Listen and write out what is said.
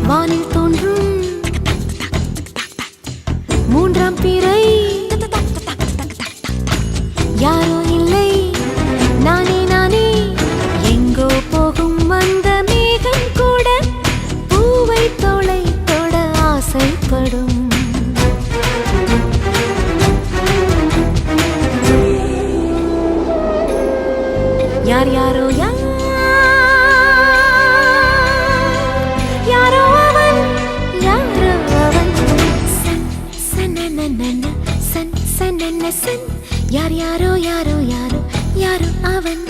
வானில் தோன்றும் மூன்றாம் பிறை யாரோ இல்லை நானே நானே எங்கோ போகும் வந்த மேகம் கூட பூவை தோளை தொட ஆசைப்படும் யார் யாரோ யாரோ அவன் சன் சனனன சன் சனன சன் யார் யாரோ யாரோ யாரோ யாரோ அவன்